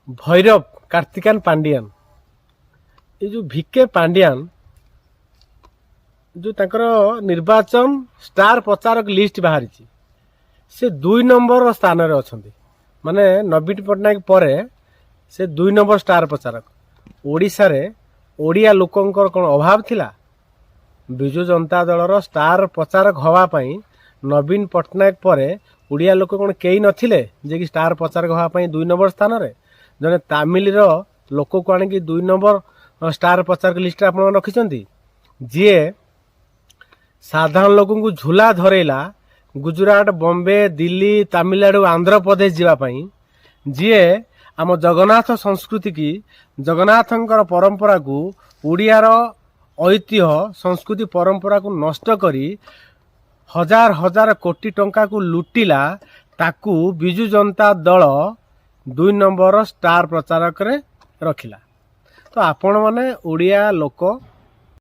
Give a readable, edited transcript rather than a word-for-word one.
भैरव कार्तिकान पांडियान ये जो भिके पांडियान जो तांकर निर्वाचन स्टार प्रचारक लिस्ट बाहरी से 2 नंबर स्थान रे अछंती माने नवीन पट्टनायक परे से 2 नंबर स्टार प्रचारक ओडिशा रे ओडिया लोकंकर कोन अभाव थिला विजु जनता दलर स्टार प्रचारक हवा पई नवीन पट्टनायक परे ओडिया लोक कोन केई नथिले जे कि स्टार प्रचारक हवा पई 2 नंबर स्थान रे जने तमिल रो लोक को आनी कि 2 नंबर स्टार प्रचारक लिस्ट आपण रखिसंती जे साधारण लोक को झूला धरेला गुजरात बॉम्बे दिल्ली तमिलनाडु आंध्र प्रदेश जीवाई जी आम जगन्नाथ संस्कृति की जगन्नाथंकर परंपरा को ओडियार ऐतिह्य संस्कृति परंपरा को नष्ट करी हजार हजार कोटी टंका को लुटिला ताकू विजु जनता दल 2 नंबर स्टार प्रचारक रे रखिला। तो आपण माने ओडिया लोक